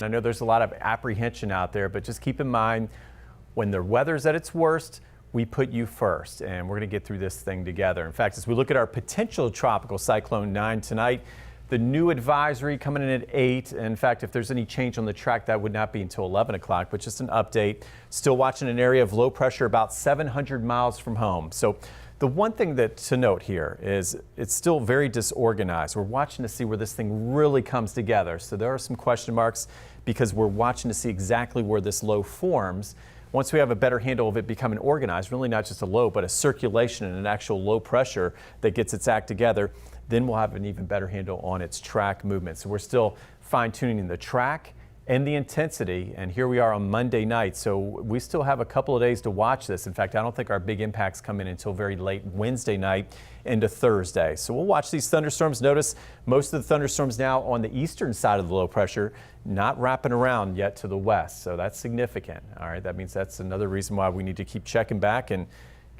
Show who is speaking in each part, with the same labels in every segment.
Speaker 1: I know there's a lot of apprehension out there, but just keep in mind when the weather's at its worst, we put you first, and we're going to get through this thing together. In fact, as we look at our potential tropical cyclone 9 tonight, the new advisory coming in at 8. In fact, if there's any change on the track, that would not be until 11 o'clock, but just an update. Still watching an area of low pressure about 700 miles from home. So the one thing to note here is it's still very disorganized. We're watching to see where this thing really comes together. So there are some question marks because we're watching to see exactly where this low forms. Once we have a better handle of it becoming organized, really not just a low, but a circulation and an actual low pressure that gets its act together, then we'll have an even better handle on its track movement. So we're still fine-tuning the track and the intensity, and here we are on Monday night, so we still have a couple of days to watch this. In fact, I don't think our big impacts come in until very late Wednesday night into Thursday. So we'll watch these thunderstorms. Notice most of the thunderstorms now on the eastern side of the low pressure, not wrapping around yet to the west, so that's significant. All right, that means that's another reason why we need to keep checking back and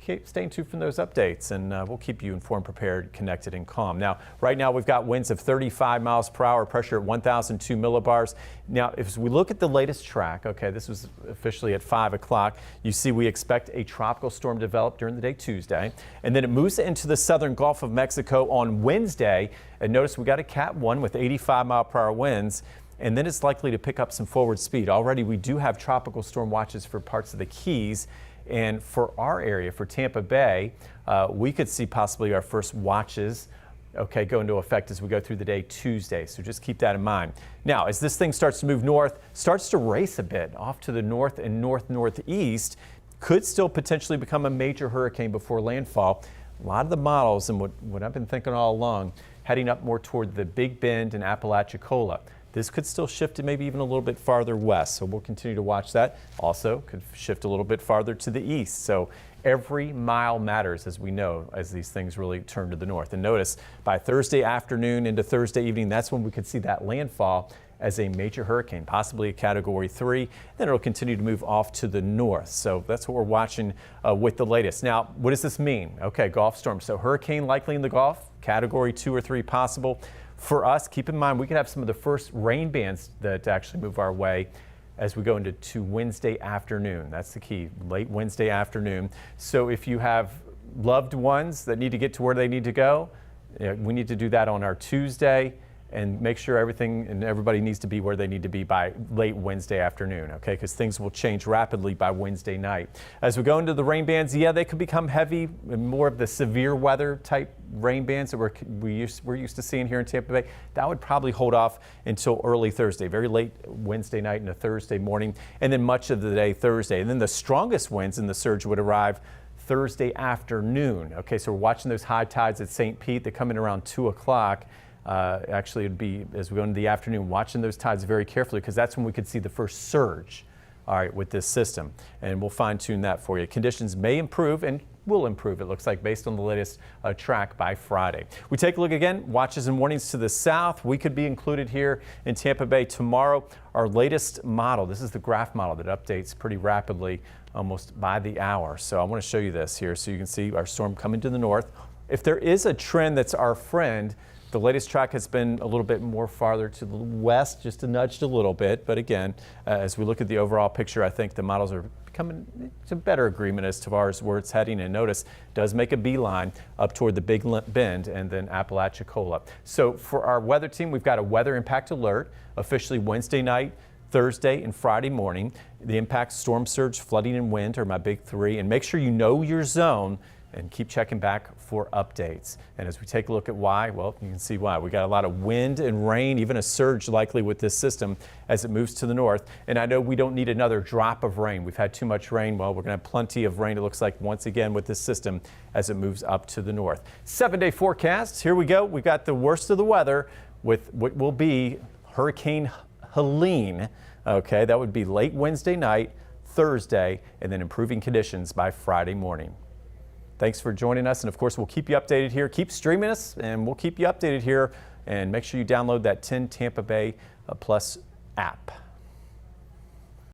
Speaker 1: keep staying tuned from those updates, and we'll keep you informed, prepared, connected, and calm. Now, right now we've got winds of 35 miles per hour, pressure at 1,002 millibars. Now, if we look at the latest track, okay, this was officially at 5 o'clock. You see we expect a tropical storm to develop during the day Tuesday, and then it moves into the southern Gulf of Mexico on Wednesday. And notice we got a Cat 1 with 85 mile per hour winds, and then it's likely to pick up some forward speed. Already we do have tropical storm watches for parts of the Keys. And for our area, for Tampa Bay, we could see possibly our first watches, okay, go into effect as we go through the day Tuesday. So just keep that in mind. Now, as this thing starts to move north, starts to race a bit off to the north and northeast, could still potentially become a major hurricane before landfall. A lot of the models, and what I've been thinking all along, heading up more toward the Big Bend and Apalachicola. This could still shift to maybe even a little bit farther west, so we'll continue to watch that. Also could shift a little bit farther to the east. So every mile matters, as we know, as these things really turn to the north. And notice by Thursday afternoon into Thursday evening, that's when we could see that landfall as a major hurricane, possibly a Category 3. Then it'll continue to move off to the north. So that's what we're watching with the latest. Now, what does this mean? Okay, Gulf storm. So hurricane likely in the Gulf, Category 2 or 3 possible. For us, keep in mind, we could have some of the first rain bands that actually move our way as we go into Wednesday afternoon. That's the key, late Wednesday afternoon. So if you have loved ones that need to get to where they need to go, we need to do that on our Tuesday and make sure everything and everybody needs to be where they need to be by late Wednesday afternoon, okay? Because things will change rapidly by Wednesday night. As we go into the rain bands, yeah, they could become heavy, more of the severe weather type rain bands that we're used to seeing here in Tampa Bay. That would probably hold off until early Thursday, very late Wednesday night into Thursday morning, and then much of the day Thursday. And then the strongest winds in the surge would arrive Thursday afternoon. Okay, so we're watching those high tides at St. Pete. They come in around 2 o'clock. Actually, it'd be as we go into the afternoon, watching those tides very carefully, because that's when we could see the first surge, all right, with this system. And we'll fine tune that for you. Conditions may improve and will improve, it looks like, based on the latest track by Friday. We take a look again, watches and warnings to the south. We could be included here in Tampa Bay tomorrow. Our latest model, this is the graph model that updates pretty rapidly, almost by the hour. So I want to show you this here so you can see our storm coming to the north. If there is a trend that's our friend, the latest track has been a little bit more farther to the west, just nudged a little bit. But again, as we look at the overall picture, I think the models are becoming to better agreement as far as where it's heading. And notice, does make a beeline up toward the Big Bend and then Apalachicola. So for our weather team, we've got a weather impact alert officially Wednesday night, Thursday and Friday morning. The impacts, storm surge, flooding, and wind are my big 3. And make sure you know your zone and keep checking back for updates. And as we take a look at why, well, you can see why. We got a lot of wind and rain, even a surge likely with this system as it moves to the north. And I know we don't need another drop of rain. We've had too much rain. Well, we're going to have plenty of rain, it looks like, once again with this system as it moves up to the north. 7-day forecasts. Here we go. We got the worst of the weather with what will be Hurricane Helene. Okay, that would be late Wednesday night, Thursday, and then improving conditions by Friday morning. Thanks for joining us, and of course we'll keep you updated here. Keep streaming us, and we'll keep you updated here. And make sure you download that 10 Tampa Bay Plus app.